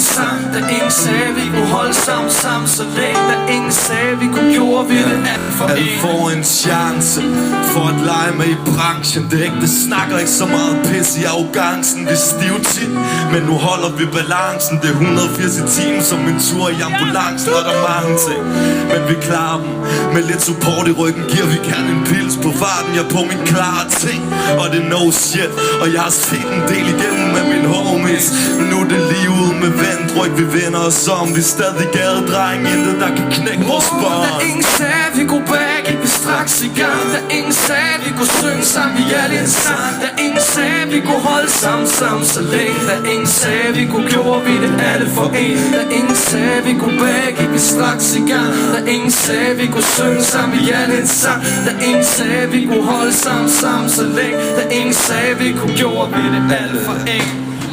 sang. Da ingen sagde vi kunne holde sammen så længe. Da ingen sagde vi kunne gjorde vi det alt for en. Alle får en chance for at lege med i branchen. Det ægte snakker ikke så meget pis i arrogancen. Det er stivt tit, men nu holder vi balancen. Det er 180 i timen som en tur i ambulancen. Og der er mange ting, men vi klarer dem. Med lidt support i ryggen giver vi gerne en pils på farten. Jeg er på min klare ting, og det er no shit. Og jeg har set en del igennem med mine homies. Men nu er det lige ude med vendryk. Vi vender os om, vi er stadig gadedreng. Intet der kan knække vores bånd. Da ingen sagde vi kunne bag, gik vi straks i gang. Da ingen sagde vi kunne synge sammen, vi alle en sang. Da ingen sagde vi kunne holde sammen så længe. Da ingen sagde vi kunne gjorde vi det alle for en. Da ingen sagde vi kunne bag, gik vi straks i gang. Da ingen sagde vi kunne synge sammen, vi alle en sang. Da ingen sagde vi kunne holde sammen så længe. Da ingen sagde vi kunne gjorde vi det alle for en.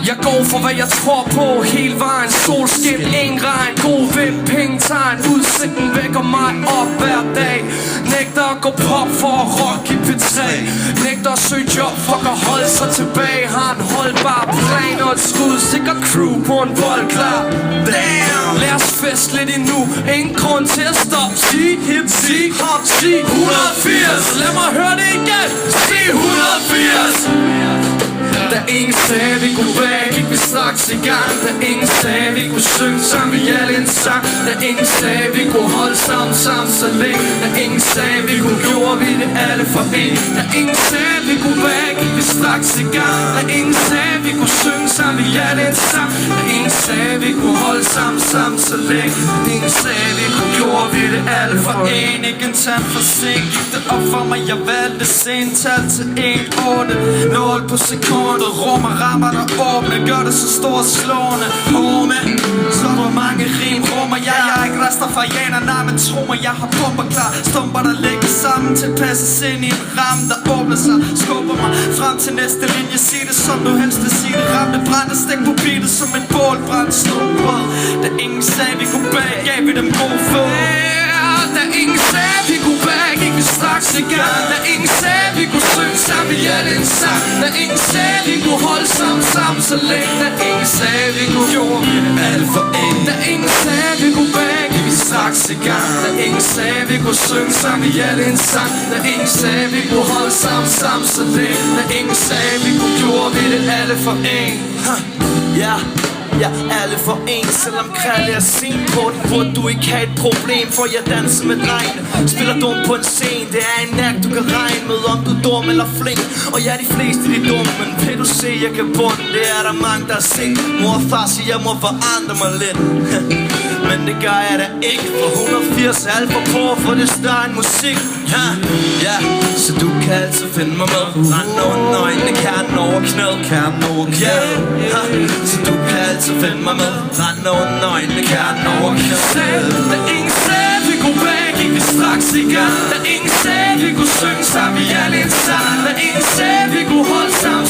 Jeg går for hvad jeg tror på, hele vejen. Solskin, ingen regn, god vind, pengetegn. Udsigten vækker mig op hver dag. Nægter at gå pop for at rock i P3. Nægter at søge job for at holde sig tilbage. Har en holdbar plan og et skudsikker crew på en voldklar. Damn! Lad os feste lidt endnu, ingen grund til at stoppe. Sig hit, sig hop, sig 180. Lad mig høre det igen, sig 180. Da ingen sagde vi kunne bag, gik vi straks i gang. Da ingen sagde vi kunne synge sammen, vi alle en sang. Da ingen sagde vi kunne holde sammen så længe. Da ingen sagde vi kunne gjorde vi det alle for en. Da ingen sagde vi kunne bag, gik vi straks i gang. Da ingen sagde vi kunne synge sammen, vi alle en sang. Da ingen sagde vi kunne holde sammen så længe. Da ingen sagde vi kunne gjorde vi det alle for en. Ikke en tand for sent, gik det op for mig, jeg valgte sent. Tal til 1, 8, 0 på sekund. Rum og rammer der åbne, gør det så stort slående. Home, så hvor mange rim rummer jeg. Jeg er ikke rastafarianer, nej, men tro mig, jeg har bomber klar. Stumper der ligger sammen, tilpasses ind i en ramme, der åbner sig. Skubber mig frem til næste linje, sig det som du helst vil sige det. Ramte brændte, stik på beatet som et bål, brændt snobrød. Da ingen sagde vi kunne bag, gav vi dem god fød. Da ingen sagde vi kunne bag, gik vi straks i gang. Da ingen sagde vi kunne synge sammen, vi alle en sang. Da ingen sagde vi kunne holde sammen så længe. Da ingen sagde vi kunne gjorde vi det alle for en. Da ingen sagde vi kunne bag, gik vi straks i gang. Da ingen sagde vi kunne synge sammen, vi alle en sang. Da ingen sagde vi kunne holde sammen så længe. Da ingen sagde vi kunne gjorde vi det alle for en. Ja, ja, alle for en. Selvom Kralle er sen på den, burde du ikke have et problem. For jeg danser med drengene, spiller dum på en scene. Det er en nærk, du kan regne med, om du er dum eller flink. Og ja, de fleste de er dumme, men kan du se, jeg kan bunde. Det er der mange, der har set. Mor og far siger, jeg må forandre mig lidt. Men det gør jeg da ikke, for 180 er alt for på, for det er større end musik. Ja, så du kan altid finde mig med. Rende under øjnene, kernen over knæd. Kernen over knæd. Så du kan altid finde mig med. Rende under øjnene, kernen over knæd. Da ingen sagde vi kunne bag, gik vi straks i gang. Da ingen sagde vi kunne synge sammen, vi alle en sang. Da ingen sagde vi kunne holde sammen.